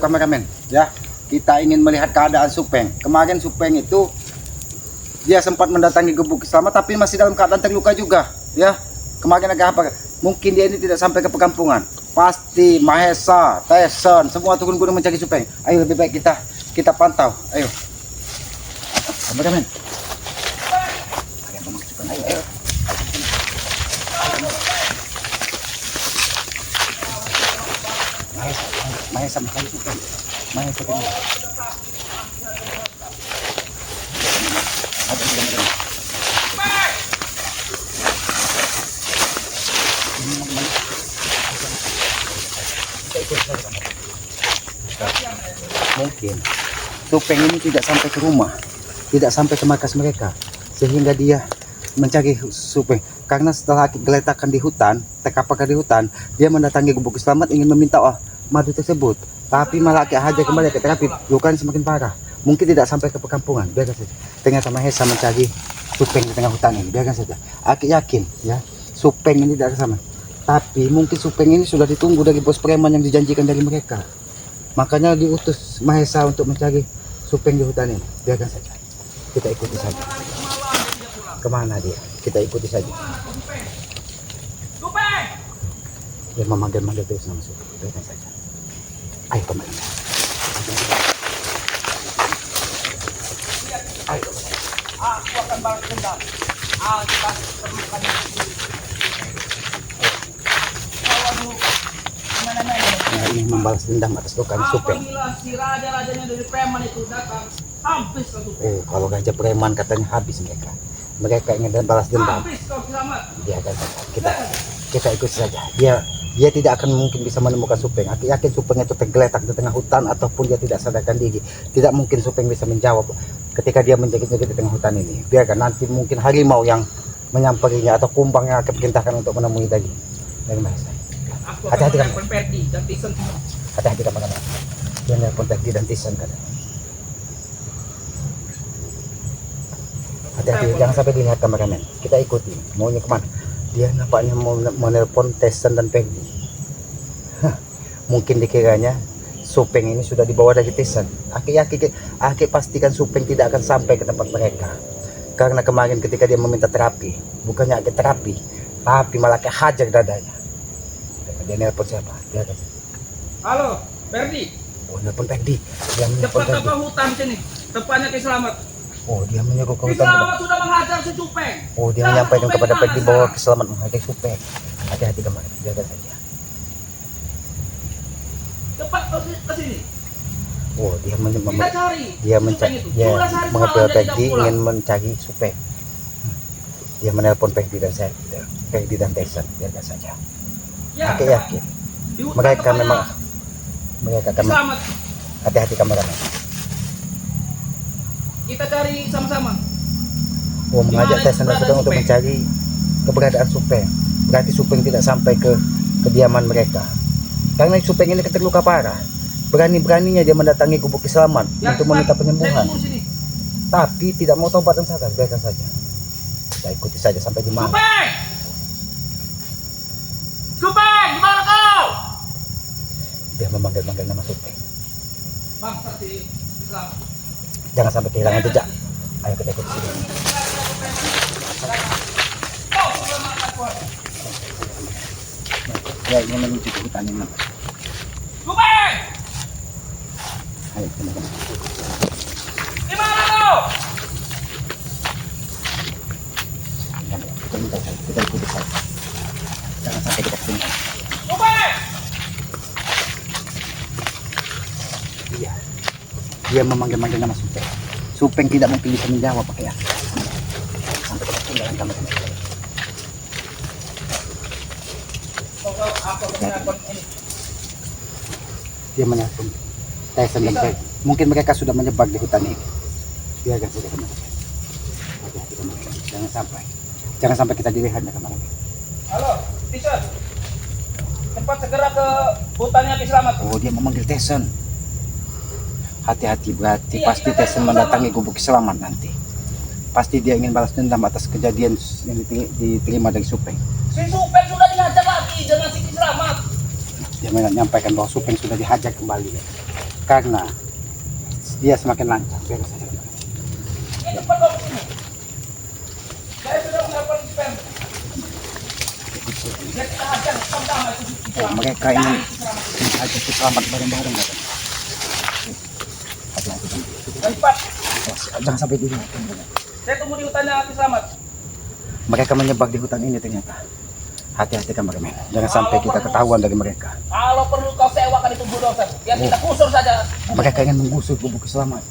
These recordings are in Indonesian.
Kameramen, ya, kita ingin melihat keadaan Supeng. Kemarin Supeng itu dia sempat mendatangi Gubuk Selamat, tapi masih dalam keadaan terluka juga, ya. Kemarin agak apa? Mungkin dia ini tidak sampai ke perkampungan. Pasti Mahesa, Tyson, semua turun gunung mencari Supeng. Ayo, lebih baik kita pantau. Ayo, kameramen. Ayo. Mahesa mencari Supeng. Mahesa kan. Mungkin Supeng ini tidak sampai ke rumah, tidak sampai ke markas mereka, sehingga dia mencari Supeng. Karena setelah geletakkan di hutan, terkapar di hutan, dia mendatangi Gubuk Selamat ingin meminta madu tersebut, tapi malah hajar kembali ke terapi, lukanya semakin parah. Mungkin tidak sampai ke perkampungan, biarkan saja. Ternyata Mahesa mencari Supeng di tengah hutan ini, biarkan saja. Aku yakin ya, Supeng ini tidak sama. Tapi mungkin Supeng ini sudah ditunggu dari bos preman yang dijanjikan dari mereka. Makanya diutus Mahesa untuk mencari Supeng di hutan ini. Biarkan saja, kita ikuti saja. Kemana dia? Kita ikuti saja. Dia memanggil-manggil terus nama Supeng. Biarkan saja. Ayo kemana? Ayo. Aku akan balas dendam. Atas perlukan Ini membalas dendam atas luka Supeng. Apabila si raja-rajanya dari preman itu datang, habis kau Supeng. Oh, kalau raja preman katanya habis mereka. Mereka ingin balas dendam. Habis kau Selamat. Dia akan kita ikut saja. Dia tidak akan mungkin bisa menemukan Supeng. Aku yakin Supeng itu tergeletak di tengah hutan ataupun dia tidak sadarkan diri. Tidak mungkin Supeng bisa menjawab ketika dia menjegit-jegit di tengah hutan ini. Biarkan nanti mungkin harimau yang menyampainya atau kumbang yang akan perintahkan untuk menemui dari Mahesa. Hati-hati kamu. Hati-hati kamu. Dia nelpon Perdi dan Tyson kan. Hati-hati, jangan sampai dilihat kameramen. Kita ikuti. Maunya kemana? Dia nampaknya mau menelpon Tyson dan Perdi. Mungkin dikiranya Supeng ini sudah dibawa dari Tyson. Aki pastikan Supeng tidak akan sampai ke tempat mereka. Karena kemarin ketika dia meminta terapi, bukannya Aki terapi, tapi malah hajar dadanya. Dia nelpon siapa? Dia akan... Halo, Perdi. Oh, nelpon Perdi. Dia menelpon Cepat Perdi. ke hutan sini. Tepatnya ke Selamat. Oh, dia menyuruh ke Ki hutan. Selamat sudah menghajar si Supeng. Oh, dia menyampaikan kepada Perdi bahwa Selamat menghajar Supeng. Hati-hati kemarin, jaga saja. Cepat ke sini. Oh, dia Kita cari. dia mencari, dia mengambil Perdi ingin mencari Supeng. Dia menelpon Perdi dan saya, Perdi dan Tyson, jaga saja. Ya, Aku yakin mereka memang Selamat. hati-hati kameramen. Kita cari sama-sama. Oh, mengajak Tyson dan Supeng untuk mencari keberadaan Supeng. Berarti Supeng tidak sampai ke kediaman mereka. Karena Supeng ini terluka parah. Berani-beraninya dia mendatangi Gubuk Selamat untuk meminta penyembuhan. Tapi tidak mau tobat dan sadar, biarkan saja. Kita ikuti saja sampai di mana. Supeng, di mana kau? Dia memanggil-manggil nama Supeng. Bangsa si Selamat. Jangan sampai kehilangan jejak. Ayo kita ikuti sini. Ya, ini menuju ke hutan ini. Supeng! Ayo, teman-teman. Di mana kau? Kita ikuti saja. Jangan sampai kita ketinggalan. Supeng! Iya. Dia memanggil-manggil nama Supeng. Supeng tidak mungkin bisa menjawab pakai ya. Sampai kita ketinggalan kamera. Dia menelpon Tyson dan Perdi. Mungkin mereka sudah menjebak di hutan ini. Biarkan saja kemarin. Hati-hati kemarin. Jangan sampai kita dilihatnya kemarin. Halo, Tyson. Cepat segera ke hutannya Ki Selamat. Oh, dia memanggil Tyson. Hati-hati, berarti pasti Tyson mendatangi Gubuk Selamat nanti. Pasti dia ingin balas dendam atas kejadian yang diterima dari Supeng. Si Supeng sudah dihajar lagi dengan si Ki Selamat. Dia menyampaikan bahwa Supeng sudah dihajar kembali. karena dia semakin lancar. Biar saja. Ya cepat kau kesini. Saya sudah melakukan spam. Ya kita hajar sama-sama itu. Mereka ingin mengajak selamat bareng-bareng katanya. Hati-hati. Dan cepat. Jangan sampai dulu. Saya tunggu di hutannya Ki Selamat. Mereka menyebab di hutan ini ternyata. Hati-hati kameramen. Jangan sampai kita ketahuan dari mereka. Kalau perlu kau sewakan itu bulldozer. Biar kita kusur saja. Mereka ingin menggusur gubuk selamat.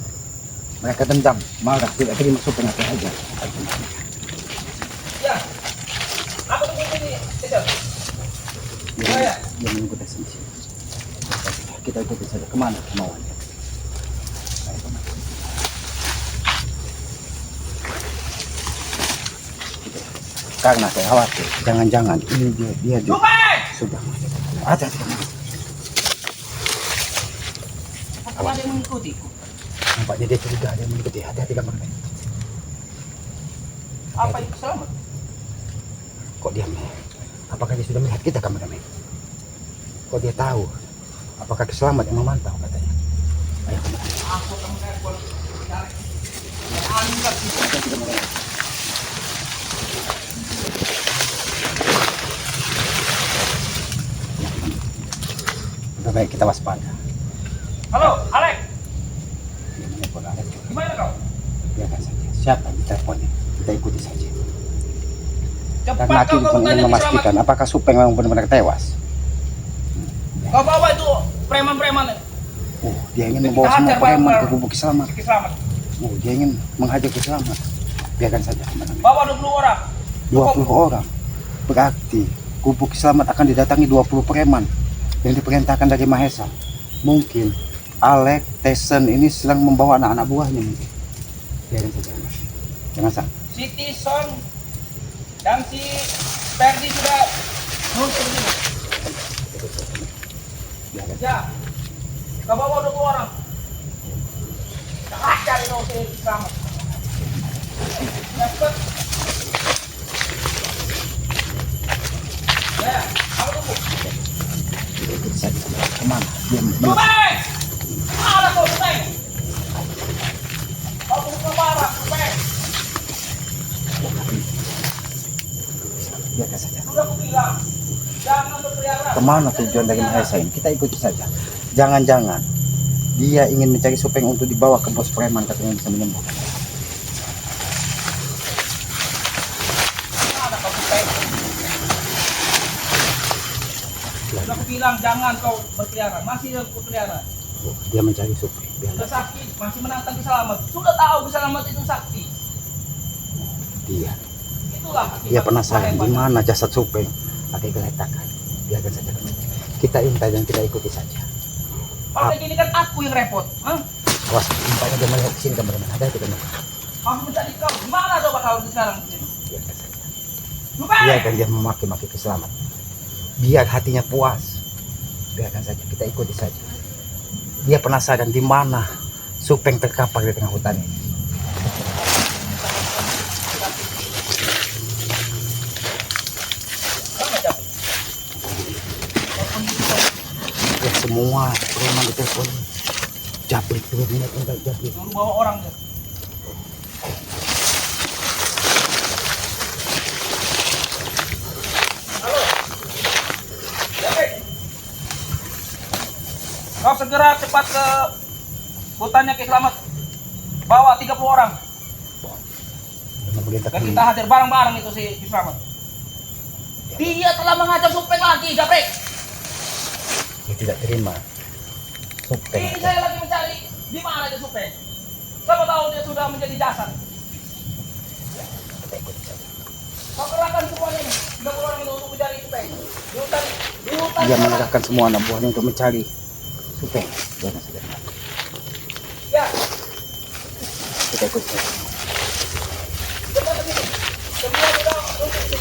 Mereka dendam, marah, tidak terima supeng apa saja. Ya. Aku tunggu sini. Teacher. Ya. Dia menunggu di sini. Kita ikuti saja kemana kemauannya. Karena saya khawatir, jangan-jangan ini dia sudah hati-hati. Apa ada yang mengikuti? Nampaknya dia curiga, dia mengikuti. Hati-hati kameramen. Apa itu Selamat? Kok diam? Apakah dia sudah melihat kita kameramen? Kok dia tahu? Apakah Selamat yang memantau katanya? Ayo kameramen. Aku akan menelpon. Angkat itu. Hati-hati kameramen. Lebih baik kita waspada. Halo, Alek. Dia menelpon Alex. Gimana kau? Biarkan saja. Siapa yang teleponnya? Kita ikuti saja. Cepat Karena aku kau ingin bertanya Ki memastikan Selamat. apakah Supeng memang benar-benar tewas. Kau bawa itu preman-preman. Oh, dia ingin Kita membawa semua hajar preman ke bareng-bareng. gubuk Selamat. Ki Selamat. Oh, dia ingin menghajar ke Selamat. Biarkan saja. Bawa 20 orang. 20 orang. Berarti gubuk Selamat akan didatangi 20 preman yang diperintahkan dari Mahesa. Mungkin Alek, Tyson ini sedang membawa anak-anak buahnya mungkin. Biarkan saja. Jangan sampai. Si Tison dan si Ferdi sudah muncul di sini. Biarkan. Ya. Kau bawa 20 orang. Cari dong si Selamat. Cepet. Ya, aku tunggu. Ikuti saja. Kemana? Dia Supeng! Mana kau Supeng? Kau tunggu ke barat, Supeng. biarkan saja. Sudah aku bilang, jangan berkeliaran. Kemana tujuan dari Mahesa ini? Kita ikuti saja. Jangan-jangan dia ingin mencari Supeng untuk dibawa ke bos preman katanya bisa menyembuh. Mana kau Supeng? Sudah aku bilang, jangan kau berkeliaran. Masih berkeliaran. Oh, dia mencari Supeng. Sudah Biarkan sakit, masih menantang Ki Selamat. Sudah tahu Ki Selamat itu sakti. dia. Itulah. Dia penasaran di mana jasad Supeng pakai geletakan. Biarkan saja. Kita intai dan kita ikuti saja. Kalau kayak gini kan aku yang repot. Hah? Awas, impanya dia melihat ke sini teman-teman. Ada itu teman. Aku mencari kau. Gimana coba kau sekarang? Biarkan saja. Supeng! Biarkan dia memaki-maki Selamat. Biar hatinya puas. Biarkan saja. Kita ikuti saja. Dia penasaran di mana Supeng terkapar di tengah hutan ini. Ya semua preman ditelepon. Jabrik turunnya tinggal jabrik. Suruh bawa orang dia. Halo. Siapa? Kau segera cepat ke hutannya Ki Selamat. Bawa 30 orang. Dengan begitu Dan kita hajar bareng-bareng itu si Ki Selamat. Dia telah mengajar Supeng lagi, Jabrik. dia tidak terima. Supeng. Ini saya lagi mencari di mana itu Supeng. Siapa tahu dia sudah menjadi jasad. Kita ikuti saja. Kau kerahkan semuanya ini. 30 orang itu untuk mencari Supeng. Di hutan. Di hutan. Dia mengerahkan semua anak buahnya untuk mencari Supeng. Biarkan saja. Ya, Kita ikuti saja. cepat ke sini. Semua sudah untuk sini.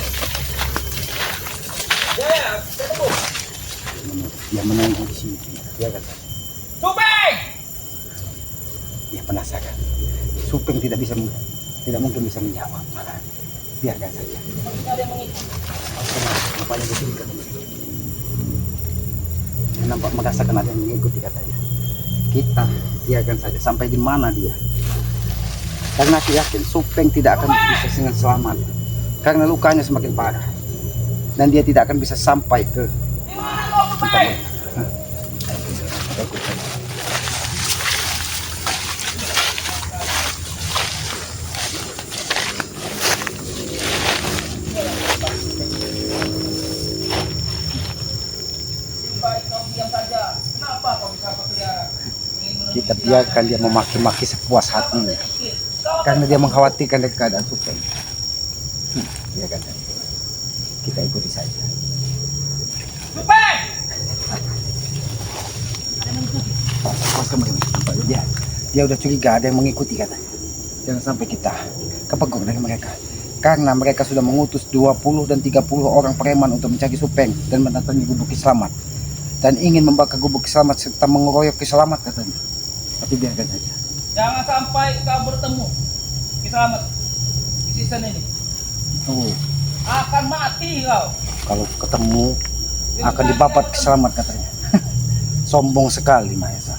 Ya, saya tunggu. Dia menunggu di sini. Biarkan saja. Supeng! Dia penasaran. Supeng tidak mungkin bisa menjawab. Biarkan saja. Masih ada yang mengikuti. Nampaknya di sini kan. Dia nampak merasakan ada yang mengikuti katanya. Kita biarkan saja sampai di mana dia. Karena aku yakin Supeng tidak akan bisa dengan selamat. Karena lukanya semakin parah. Dan dia tidak akan bisa sampai ke Di mana kau, Supeng? Baik kau diam saja. Kenapa kau bisa berkeliaran? Kita biarkan dia memaki-maki sepuas hatinya. Karena dia mengkhawatirkan dengan keadaan Supeng. Biarkan saja. Kita ikuti saja. Supeng! Awas kemarin. Dia udah curiga ada yang mengikuti katanya. Jangan sampai kita kepegok dari mereka. Karena mereka sudah mengutus 20 dan 30 orang preman untuk mencari Supeng dan mendatangi Gubuk Selamat. Dan ingin membakar Gubuk Selamat serta mengeroyok Selamat katanya. Tapi biarkan saja. Jangan sampai kau bertemu Selamat di season ini. Oh, Akan mati kau. kalau ketemu akan dibabat Selamat katanya. Sombong sekali Mahesa.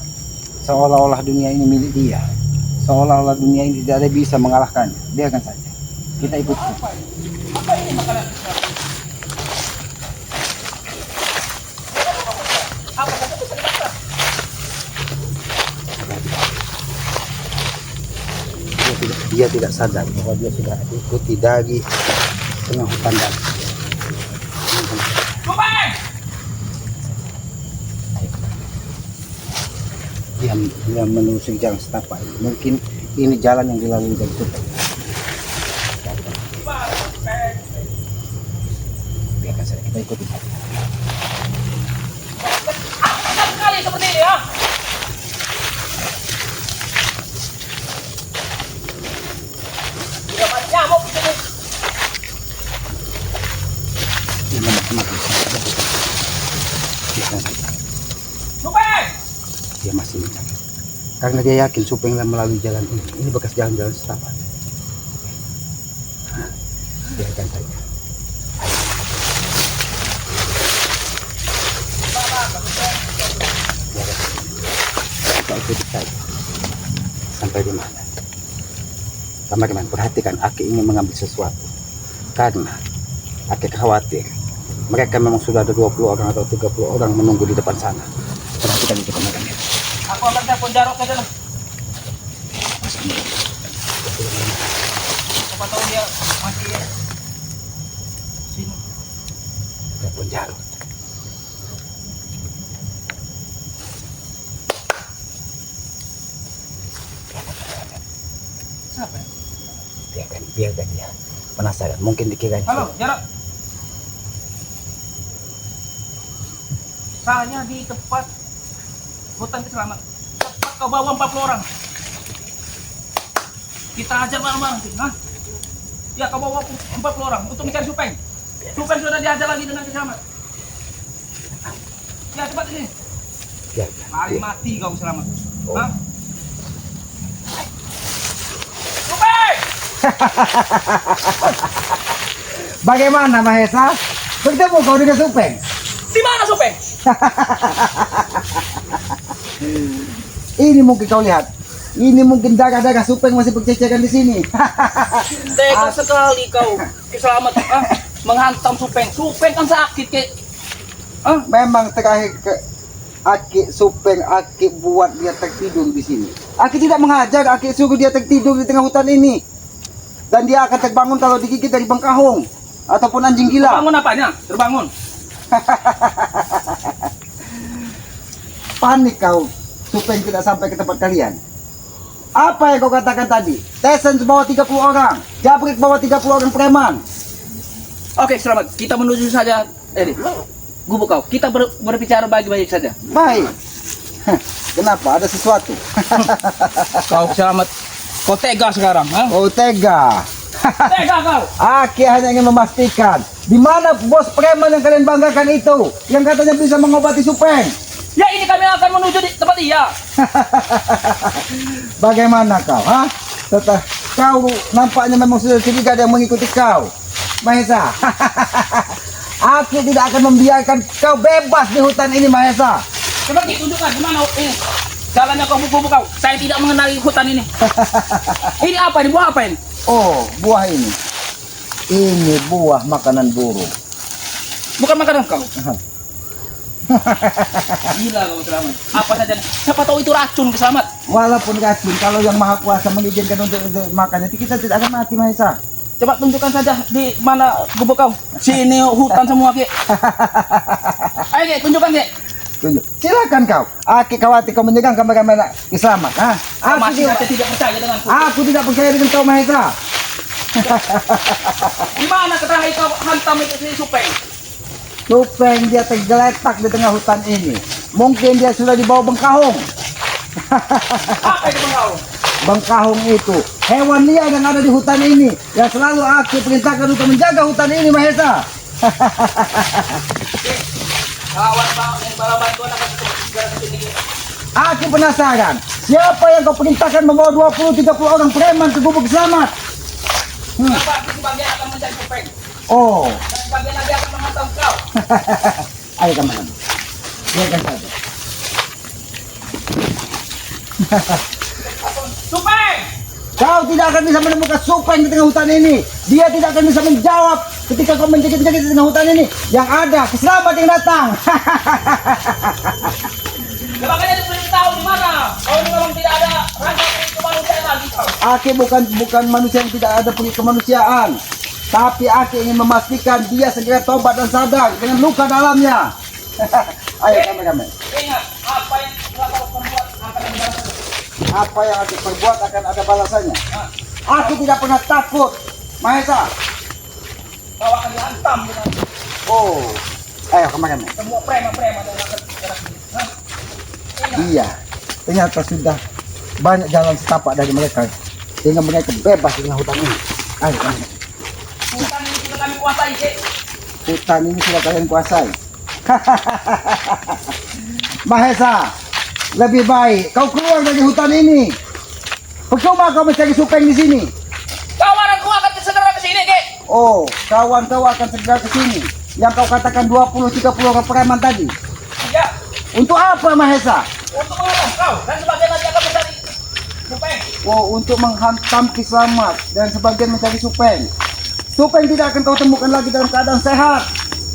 Seolah-olah dunia ini milik dia. Seolah-olah dunia ini tidak ada bisa mengalahkannya. Biarkan saja. Kita ikuti. Apa ini makanan Selamat? Apa saja bisa dimakan? Dia tidak sadar bahwa dia sudah ikuti dari tengah hutan dan Supeng! dia menelusuri jalan setapak ini. Mungkin ini jalan yang dilalui dari Supeng. Biarkan saja, kita ikuti saja. Apa sekali seperti ini ya? Tidak banyak nyamuk di sini. Dia memaki-maki. Biarkan saja. Supeng! Dia masih mencari. Karena dia yakin Supeng yang melalui jalan ini. Ini bekas jalan-jalan setapak. Biarkan saja. Kita ikuti saja. Sampai di mana? Teman-teman, perhatikan, Aki ingin mengambil sesuatu. Karena Aki khawatir mereka memang sudah ada 20 orang atau 30 orang menunggu di depan sana. Perhatikan itu teman-teman. Aku akan telepon Jarot saja lah. Siapa tahu dia masih sini. Telepon Jarot. Siapa ya? Biarkan dia penasaran. Mungkin dikira Halo, Jarot. Saya di tempat hutan Selamat. Cepat kau bawa 40 orang. Kita hajar bareng-bareng. Hah? Ya, kau bawa 40 orang untuk mencari Supeng. Supeng sudah dihajar lagi dengan Selamat. Ya, cepat ini. Lari mati kau Selamat. Hah? Supeng! Bagaimana Mahesa? Bertemu kau dengan Supeng? Di mana Supeng? Ini mungkin kau lihat. Ini mungkin darah-darah Supeng masih berceceran di sini. Tega sekali kau Selamat menghantam Supeng. Supeng kan sakit ke. Memang terakhir ke Aki Supeng, Aki buat dia tertidur di sini. Aki tidak mengajar, Aki suruh dia tertidur di tengah hutan ini. Dan dia akan terbangun kalau digigit dari bangkahong ataupun anjing gila. Terbangun apanya? Terbangun. Panik kau, Supeng tidak sampai ke tempat kalian. Apa yang kau katakan tadi? Tesen bawa 30 orang, Jabrik bawa 30 orang preman. Oke, Selamat. Kita menuju saja. Gubuk kau. Kita berbicara baik-baik saja. Baik. Kenapa? Ada sesuatu? Kau Selamat. Kau tega sekarang, ha? Oh tega. Tega kau. Aki hanya ingin memastikan di mana bos preman yang kalian banggakan itu, yang katanya bisa mengobati Supeng. Ya, ini kami akan menuju di tempat dia. Bagaimana kau? Setelah kau nampaknya memang sudah curiga ada yang mengikuti kau, Mahesa. Aki tidak akan membiarkan kau bebas di hutan ini, Mahesa. Coba tunjukkan di mana ini. Salahnya kau bubuk kau. Saya tidak mengenali hutan ini. Ini apa ini? Buah apa ini? Oh, buah ini. Ini buah makanan burung. Bukan makanan kau. Gila kau Selamat. Apa saja? Siapa tahu itu racun Selamat. Walaupun racun, kalau yang maha kuasa mengizinkan untuk makannya, kita tidak akan mati, Mahesa. Coba tunjukkan saja di mana gubuk kau. Sini hutan semua Ki. Ayo Ki, tunjukkan Ki. Tunjuk. Silakan kau. Aki khawatir kau menyegang kamera-kamera Selamat. Kau masih saja tidak percaya denganku. Aku tidak percaya dengan kau, Mahesa. Di mana terakhir kau hantam itu si Supeng? Supeng dia tergeletak di tengah hutan ini. Mungkin dia sudah dibawa bengkahung. Apa itu kau? Bengkahung itu hewan liar yang ada di hutan ini, yang selalu aku perintahkan untuk menjaga hutan ini, Mahesa. Kawan yang bawa bantuan akan segera kesini. Aku penasaran, siapa yang kau perintahkan membawa 20-30 orang preman ke gubuk Selamat? Kenapa sebagian akan mencari Supeng? Oh, Dan sebagian lagi akan menghantam kau. ayo kawan. Biarkan saja. Supeng! Kau tidak akan bisa menemukan Supeng di tengah hutan ini. Dia tidak akan bisa menjawab ketika kau menjegit-jegit di tengah hutan ini. Yang ada, Selamat yang datang. Ya, makanya diberitahu di mana? Kau ini memang tidak ada rasa kemanusiaan lagi kau. Aki bukan manusia yang tidak ada punya kemanusiaan. Tapi Aki ingin memastikan dia segera tobat dan sadar dengan luka dalamnya. Ayo kami. Ingat, apa yang telah kau perbuat akan ada balasannya. Apa yang Aki perbuat akan ada balasannya. Nah, Aku tidak pernah takut, Mahesa. kau akan dihantam dengan Oh, ayo kami. semua preman-preman yang akan gerak ini. Nah, ingat. Iya, ternyata sudah banyak jalan setapak dari mereka, sehingga mereka bebas di tengah hutan ini. Ayo kami. Hutan ini sudah kami kuasai, Ki. Hutan ini sudah kalian kuasai. Mahesa, lebih baik kau keluar dari hutan ini. Percuma kau mencari Supeng di sini. Kawananku akan segera ke sini, Ki. Oh, kawan kau akan segera ke sini. Yang kau katakan 20-30 orang preman tadi. Ya, Untuk apa, Mahesa? untuk menghantam kau dan sebagian lagi akan mencari Supeng. Oh, untuk menghantam Selamat dan sebagian mencari Supeng. Supeng tidak akan kau temukan lagi dalam keadaan sehat.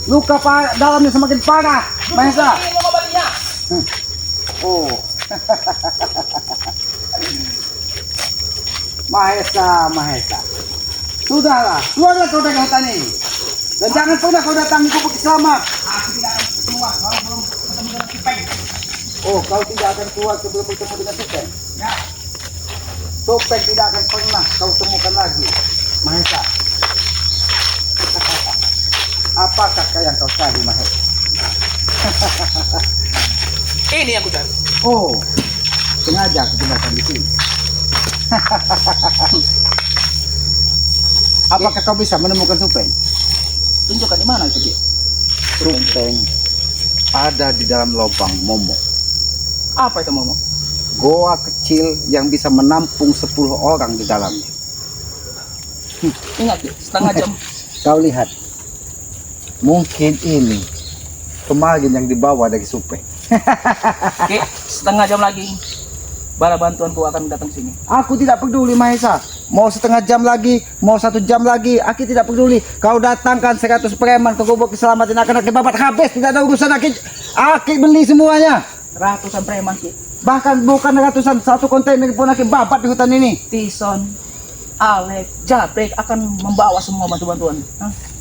Luka dalamnya semakin parah, Mahesa. Ini mengobatinya. Oh. Mahesa. Sudahlah, keluarlah kau dari hutan ini. Dan jangan pernah kau datang ke gubuk Selamat. Aku tidak akan keluar kalau belum ketemu dengan Supeng. Oh, kau tidak akan keluar sebelum bertemu dengan Supeng. Ya, Supeng tidak akan pernah kau temukan lagi, Mahesa. Apakah yang kau cari, Mahesa? ini yang ku cari. Oh, sengaja aku tinggalkan di sini. Apakah kau bisa menemukan Supeng? Tunjukkan di mana itu, Ki. Supeng ada di dalam lubang Momo. Apa itu, Momo? Goa kecil yang bisa menampung 10 orang di dalamnya. Ingat, Ki, setengah jam. Kau lihat, mungkin ini kemarin yang dibawa dari Supeng. Ki, setengah jam lagi bala bantuanku akan datang sini. Aku tidak peduli, Mahesa. Mau setengah jam lagi, mau 1 jam lagi, aku tidak peduli. Kau datangkan 100 preman ke gubuk keselamatan akan Aki babat habis. Tidak ada urusan Aki beli semuanya. Ratusan preman, Ki. Bahkan bukan ratusan, 1 kontainer pun Aki babat di hutan ini. Tison, Alex, Jabrek akan membawa semua bantuan.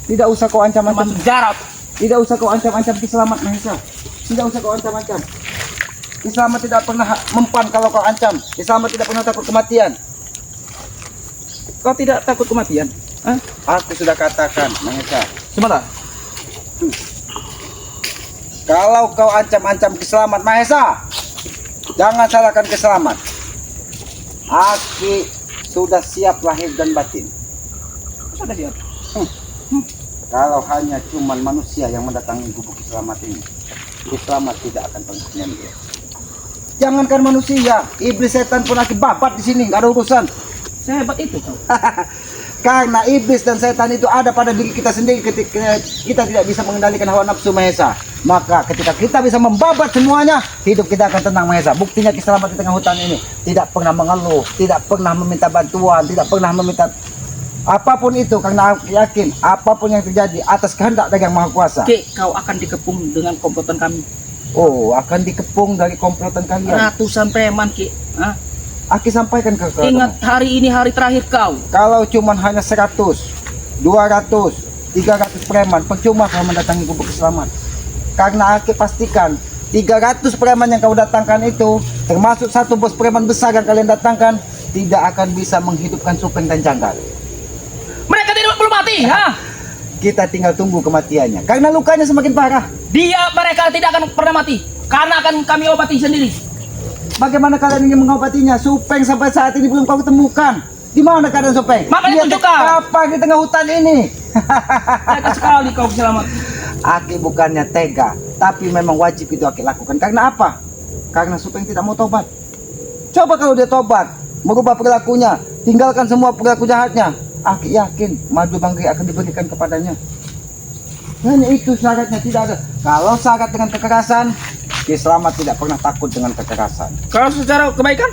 Tidak usah kau ancam-ancam. Termasuk Jarot. Tidak usah kau ancam-ancam Selamat, Mahesa. Tidak usah kau ancam-ancam. Selamat tidak pernah mempan kalau kau ancam. Selamat tidak pernah takut kematian. Kau tidak takut kematian? Aku sudah katakan, Mahesa. Sebentar. Kalau kau ancam-ancam Selamat, Mahesa, jangan salahkan Selamat. Aki sudah siap lahir dan batin. Sudah siap. Kalau hanya cuman manusia yang mendatangi gubuk Selamat ini, Selamat tidak akan pernah menyendiri. Jangankan manusia, iblis setan pun Aki babat di sini, nggak ada urusan. Sehebat itu kau. Karena iblis dan setan itu ada pada diri kita sendiri ketika kita tidak bisa mengendalikan hawa nafsu Mahesa. Maka ketika kita bisa membabat semuanya, hidup kita akan tenang Mahesa. Buktinya keselamatan di tengah hutan ini tidak pernah mengeluh, tidak pernah meminta bantuan, tidak pernah meminta apapun itu, karena aku yakin apapun yang terjadi atas kehendak dari Yang Maha Kuasa. Oke, kau akan dikepung dengan komplotan kami. Oh, akan dikepung dari komplotan kalian. Ratusan preman, Ki. Hah? Aki sampaikan ke kau. Ingat, hari ini hari terakhir kau. Kalau cuman hanya 100, 200, 300 preman, percuma kau mendatangi gubuk selamat. Karena Aki pastikan 300 preman yang kau datangkan itu, termasuk satu bos preman besar yang kalian datangkan, tidak akan bisa menghidupkan Supeng dan Janggal. Mereka tidak belum mati, ha? Kita tinggal tunggu kematiannya. Karena lukanya semakin parah. Mereka tidak akan pernah mati. Karena akan kami obati sendiri. Bagaimana kalian ingin mengobatinya? Supeng sampai saat ini belum kau temukan. Di mana keadaan Supeng? Makanya Dia tunjukkan. apa di tengah hutan ini? Tega sekali kau selamat. Aki bukannya tega, tapi memang wajib itu Aki lakukan. Karena apa? Karena Supeng tidak mau tobat. Coba kalau dia tobat, merubah perilakunya, tinggalkan semua perilaku jahatnya, Aki yakin madu bangkai akan diberikan kepadanya. Hanya itu syaratnya, tidak ada. Kalau syarat dengan kekerasan, Ki Selamat tidak pernah takut dengan kekerasan. Kalau secara kebaikan?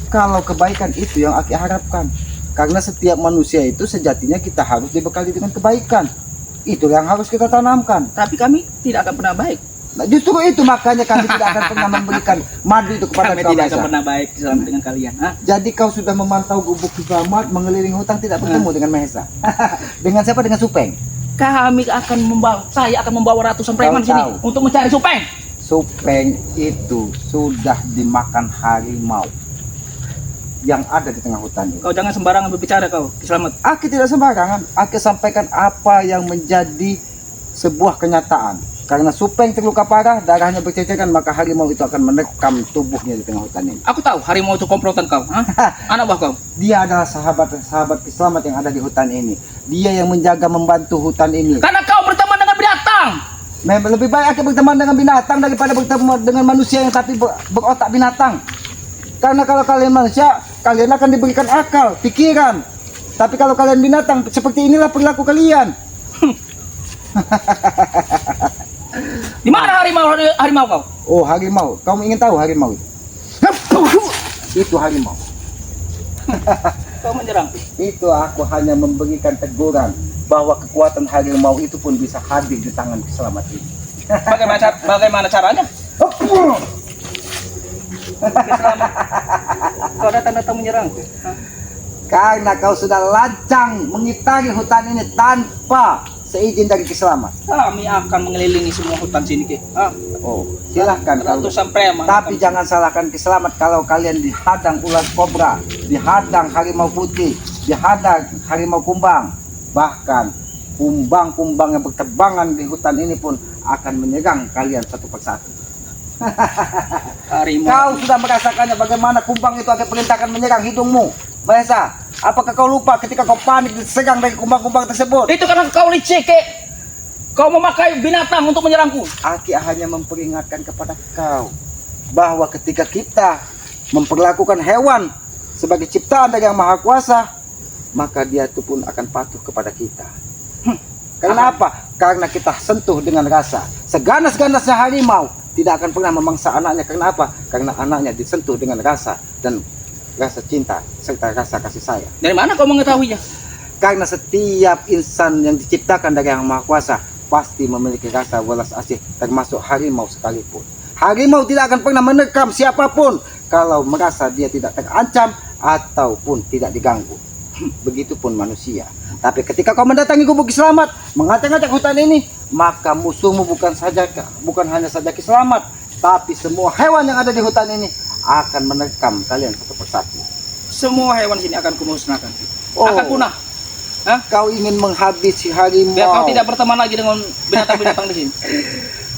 Kalau kebaikan itu yang Aki harapkan. Karena setiap manusia itu sejatinya kita harus dibekali dengan kebaikan. Itu yang harus kita tanamkan. Tapi kami tidak akan pernah baik. Nah, justru itu makanya kami tidak akan pernah memberikan madu itu kepada Kami kau. tidak akan Mahesa. pernah baik selama dengan kalian. Ha? Jadi kau sudah memantau gubuk Selamat, mengelilingi hutan, tidak bertemu dengan Mahesa. Dengan siapa? Dengan Supeng. Kami akan saya akan membawa ratusan preman Kau sini tahu. untuk mencari Supeng. Supeng itu sudah dimakan harimau yang ada di tengah hutan ini. Kau jangan sembarangan berbicara kau, Selamat. Aki tidak sembarangan. Aki sampaikan apa yang menjadi sebuah kenyataan. Karena Supeng terluka parah, darahnya berceceran, maka harimau itu akan menerkam tubuhnya di tengah hutan ini. Aku tahu harimau itu komplotan kau, ha? Anak buah kau. Dia adalah sahabat Selamat yang ada di hutan ini. Dia yang menjaga, membantu hutan ini. Karena kau berteman dengan binatang. Memang lebih baik Aki berteman dengan binatang daripada berteman dengan manusia yang tapi berotak binatang. Karena kalau kalian manusia, kalian akan diberikan akal, pikiran. Tapi kalau kalian binatang, seperti inilah perilaku kalian. Di mana harimau kau? Oh, harimau. Kamu ingin tahu harimau itu? Itu harimau. Kau menyerang. Itu aku hanya memberikan teguran bahwa kekuatan harimau itu pun bisa hadir di tangan Selamat ini. Bagaimana caranya? Selamat. Kau datang menyerang. Karena kau sudah lancang mengitari hutan ini tanpa seizin dari Ki Selamat. Kami akan mengelilingi semua hutan sini, Ki. Ha? Oh, silahkan kau. Ratusan preman. Tapi jangan salahkan Ki Selamat kalau kalian dihadang ular kobra, dihadang harimau putih, dihadang harimau kumbang. Bahkan kumbang-kumbang yang berterbangan di hutan ini pun akan menyerang kalian satu persatu. Harimau. Kau sudah merasakannya bagaimana kumbang itu akan perintahkan menyerang hidungmu. Mahesa, apakah kau lupa ketika kau panik diserang dari kumbang-kumbang tersebut? Itu karena kau licik, Ki. Kau memakai binatang untuk menyerangku. Aki hanya memperingatkan kepada kau bahwa ketika kita memperlakukan hewan sebagai ciptaan dari Yang Maha Kuasa, maka dia itu pun akan patuh kepada kita. Karena apa? Karena kita sentuh dengan rasa. Seganas-ganasnya harimau tidak akan pernah memangsa anaknya. Karena apa? Karena anaknya disentuh dengan rasa dan rasa cinta serta rasa kasih sayang. Dari mana kau mengetahuinya? Karena setiap insan yang diciptakan dari Yang Maha Kuasa pasti memiliki rasa welas asih, termasuk harimau sekalipun. Harimau tidak akan pernah menerkam siapapun kalau merasa dia tidak terancam ataupun tidak diganggu. Begitupun manusia. Tapi ketika kau mendatangi gubuk Ki Selamat, mengacak-acak hutan ini, maka musuhmu bukan hanya saja Ki Selamat, tapi semua hewan yang ada di hutan ini akan menerkam kalian satu persatu. Semua hewan sini akan kumusnahkan. Oh. Akan punah. Hah? Kau ingin menghabisi harimau. Biar kau tidak berteman lagi dengan binatang-binatang di sini.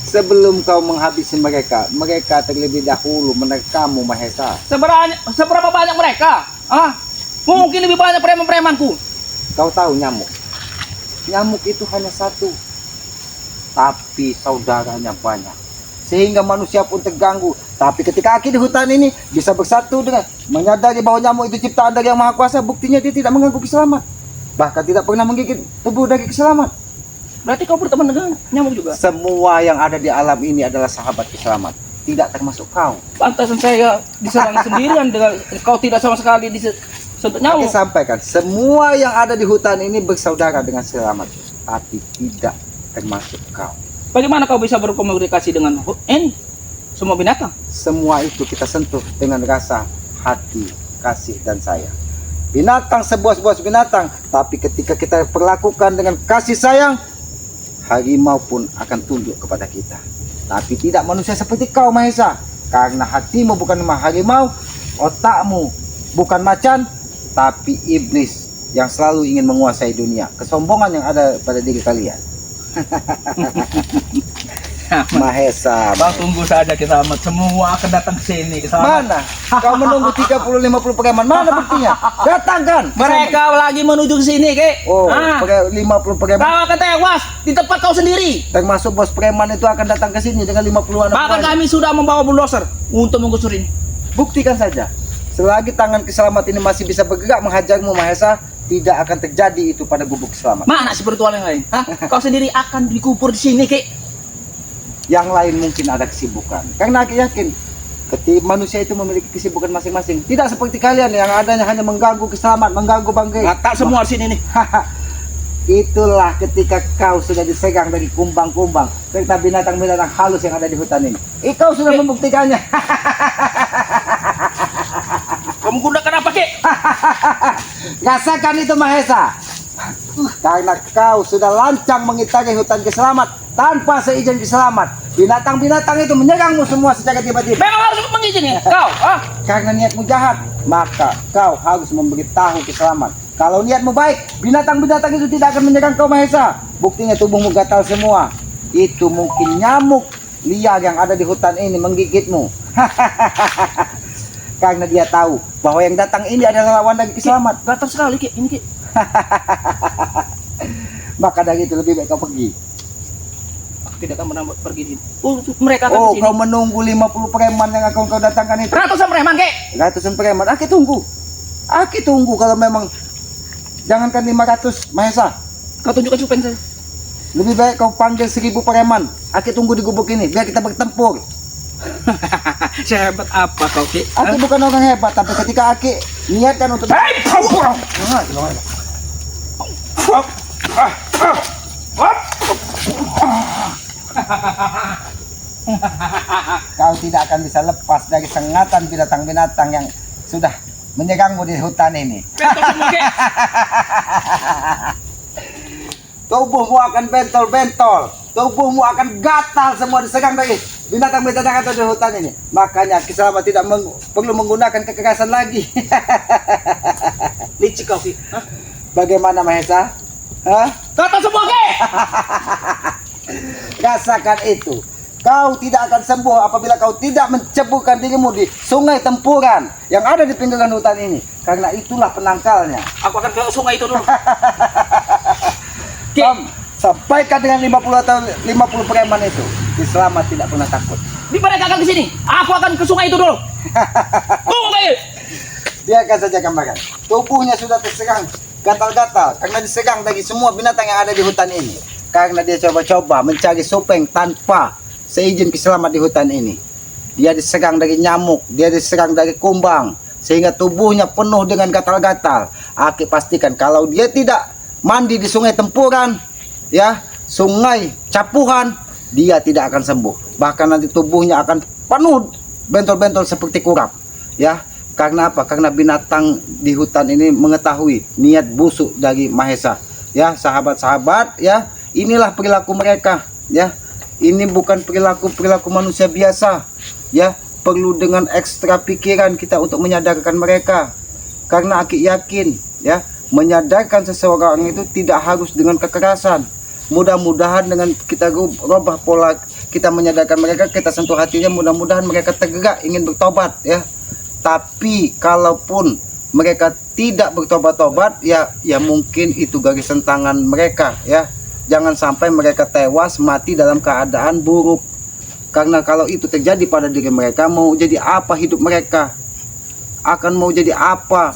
Sebelum kau menghabisi mereka, mereka terlebih dahulu menerkammu, Mahesa. Seberapa banyak mereka? Ah, mungkin lebih banyak preman-premanku. Kau tahu nyamuk? Nyamuk itu hanya satu, tapi saudaranya banyak. Sehingga manusia pun terganggu Tapi ketika Aki di hutan ini bisa bersatu dengan menyadari bahwa nyamuk itu ciptaan dari Yang Maha Kuasa, buktinya dia tidak mengganggu keselamat. Bahkan tidak pernah menggigit tubuh dari keselamat. Berarti kau berteman dengan nyamuk juga? Semua yang ada di alam ini adalah sahabat keselamat, tidak termasuk kau. Pantasan saya diserang sendirian dengan kau tidak sama sekali disentuh Aki nyamuk. sampaikan, semua yang ada di hutan ini bersaudara dengan selamat, tapi tidak termasuk kau. Bagaimana kau bisa berkomunikasi dengan semua binatang? Semua itu kita sentuh dengan rasa hati, kasih, dan sayang. Binatang sebuah-buah binatang, tapi ketika kita perlakukan dengan kasih sayang, harimau pun akan tunduk kepada kita. Tapi tidak manusia seperti kau, Mahesa, karena hatimu bukan harimau, otakmu bukan macan, tapi iblis yang selalu ingin menguasai dunia. Kesombongan yang ada pada diri kalian. Mahesa, Bang, tunggu saja Kisamat, semua akan datang ke sini Kisamat. mana? Kau menunggu 30-50 preman, mana buktinya? Datangkan. Mereka lagi menuju ke sini, Kek. Oh, Ah, 50 preman. kau akan tewas di tempat kau sendiri. Termasuk bos preman itu akan datang ke sini dengan 50 anak Bahkan buahnya. kami sudah membawa bulldozer untuk menggusur ini. Buktikan saja. Selagi tangan keselamat ini masih bisa bergerak menghajarmu, Mahesa, tidak akan terjadi itu pada gubuk selamat. Mana spiritual yang lain? Hah? Kau sendiri akan dikubur di sini, Kek. Yang lain mungkin ada kesibukan. Karena aku yakin ketika manusia itu memiliki kesibukan masing-masing. Tidak seperti kalian yang adanya hanya mengganggu keselamat, mengganggu bangkai. Rata semua di sini nih. Itulah ketika kau sudah disegang dari kumbang-kumbang serta binatang-binatang halus yang ada di hutan ini. Kau sudah membuktikannya. Kamu gunakan apa, Kek? Rasakan itu, Mahesa. Karena kau sudah lancang mengitari hutan keselamat tanpa seizin keselamat. Binatang-binatang itu menyerangmu semua secara tiba-tiba. Memang harus mengizinkan kau, ah? Karena niatmu jahat, maka kau harus memberitahu keselamat. Kalau niatmu baik, binatang-binatang itu tidak akan menyerang kau, Mahesa. Buktinya tubuhmu gatal semua. Itu mungkin nyamuk liar yang ada di hutan ini menggigitmu. Karena dia tahu bahwa yang datang ini adalah lawan dari keselamat. Gatal sekali, Kek. Ini, Kek. Maka dari itu lebih baik kau pergi. Aku tidak akan pernah pergi di sini. Mereka akan Oh, ke sini. kau menunggu 50 preman yang akan kau datangkan itu. Ratusan preman, Kek. Ratusan preman, Aki tunggu. Aki tunggu kalau memang. Jangankan 500, Mahesa. Kau tunjukkan supeng saya. Lebih baik kau panggil 1000 preman. Aki tunggu di gubuk ini, biar kita bertempur. Sehebat apa kau, Kek? Aki bukan orang hebat, tapi ketika Aki niatkan untuk... Hei, kau! Kau tidak akan bisa lepas dari sengatan binatang-binatang yang sudah menyerangmu di hutan ini. Bentuk semua, Kek. Tubuhmu akan bentol-bentol. Tubuhmu akan gatal semua diserang dari binatang-binatang yang ada di hutan ini. Makanya Kiselamat tidak perlu menggunakan kekerasan lagi. Licik kau, Kek. Hah? Bagaimana, Mahesa? Hah? Gatal semua, Kek. Rasakan itu. Kau tidak akan sembuh apabila kau tidak menceburkan dirimu di sungai tempuran yang ada di pinggiran hutan ini. Karena itulah penangkalnya. Aku akan ke sungai itu dulu. Kek. Tom, sampaikan dengan 50 atau 50 preman itu. Kiselamat tidak pernah takut. Mereka akan ke sini. Aku akan ke sungai itu dulu. Tunggu, Kek. Biarkan saja gambaran. Tubuhnya sudah terserang gatal-gatal karena diserang dari semua binatang yang ada di hutan ini. Karena dia coba-coba mencari supeng tanpa seizin Kiselamat di hutan ini. Dia diserang dari nyamuk, dia diserang dari kumbang, sehingga tubuhnya penuh dengan gatal-gatal. Aki pastikan kalau dia tidak mandi di sungai tempuran, ya, sungai capuhan, dia tidak akan sembuh. Bahkan nanti tubuhnya akan penuh bentol-bentol seperti kurap, ya. Karena apa? Karena binatang di hutan ini mengetahui niat busuk dari Mahesa. Ya, sahabat-sahabat, ya, inilah perilaku mereka, ya. Ini bukan perilaku manusia biasa, ya. Perlu dengan ekstra pikiran kita untuk menyadarkan mereka. Karena Aki yakin, ya, menyadarkan seseorang itu tidak harus dengan kekerasan. Mudah-mudahan dengan kita rubah pola kita menyadarkan mereka, kita sentuh hatinya, mudah-mudahan mereka tergerak ingin bertobat, ya. Tapi kalaupun mereka tidak bertobat-tobat, ya mungkin itu garis tangan mereka, ya. Jangan sampai mereka tewas mati dalam keadaan buruk. Karena kalau itu terjadi pada diri mereka, mau jadi apa hidup mereka? Akan mau jadi apa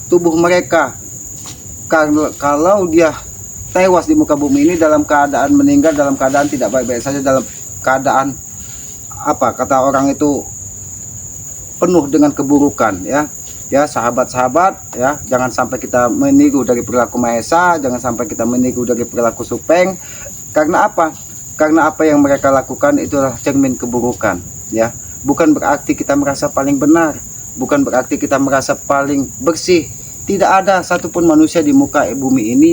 tubuh mereka? Karena kalau dia tewas di muka bumi ini dalam keadaan meninggal, dalam keadaan tidak baik-baik saja, dalam keadaan apa kata orang itu penuh dengan keburukan, ya. Ya, sahabat-sahabat, ya, jangan sampai kita meniru dari perilaku Mahesa, jangan sampai kita meniru dari perilaku Supeng. Karena apa? Karena apa yang mereka lakukan itulah cermin keburukan, ya. Bukan berarti kita merasa paling benar, bukan berarti kita merasa paling bersih. Tidak ada satupun manusia di muka bumi ini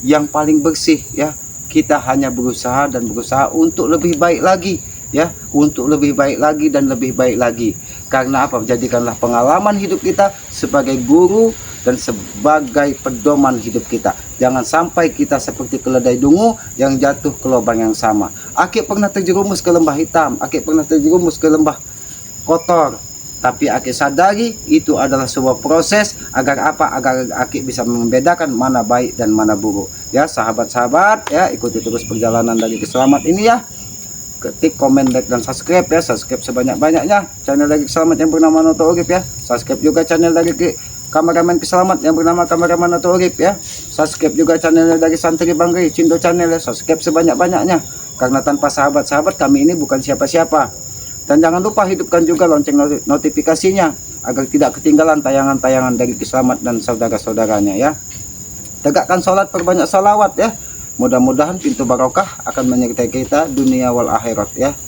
yang paling bersih, ya. Kita hanya berusaha dan berusaha untuk lebih baik lagi, ya, untuk lebih baik lagi dan lebih baik lagi. Karena apa? Jadikanlah pengalaman hidup kita sebagai guru dan sebagai pedoman hidup kita. Jangan sampai kita seperti keledai dungu yang jatuh ke lubang yang sama. Aki pernah terjerumus ke lembah hitam, Aki pernah terjerumus ke lembah kotor, tapi Aki sadari itu adalah sebuah proses agar apa? Agar Aki bisa membedakan mana baik dan mana buruk. Ya, sahabat-sahabat, ya, ikuti terus perjalanan dari Selamat ini, ya. Ketik, komen, like, dan subscribe, ya. Subscribe sebanyak-banyaknya channel dari Selamat yang bernama Noto Urip, ya. Subscribe juga channel dari kameramen Selamat yang bernama kameraman Noto Urip, ya. Subscribe juga channel dari Santri Bangri Cindo Channel, ya. Subscribe sebanyak-banyaknya, karena tanpa sahabat-sahabat kami ini bukan siapa-siapa. Dan jangan lupa hidupkan juga lonceng notifikasinya agar tidak ketinggalan tayangan-tayangan dari Selamat dan saudara-saudaranya, ya. Tegakkan sholat, perbanyak salawat, ya. Mudah-mudahan pintu barokah akan menyertai kita dunia wal akhirat, ya.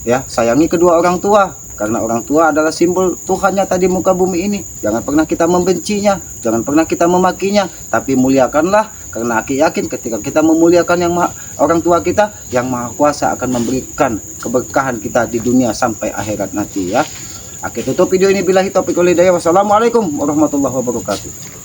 Ya, sayangi kedua orang tua, karena orang tua adalah simbol Tuhan nyata di muka bumi ini. Jangan pernah kita membencinya, jangan pernah kita memakinya, tapi muliakanlah, karena Aki yakin ketika kita memuliakan orang tua kita, yang Maha Kuasa akan memberikan keberkahan kita di dunia sampai akhirat nanti, ya. Aki tutup video ini billahi taufiq wal hidayah. Wassalamualaikum warahmatullahi wabarakatuh.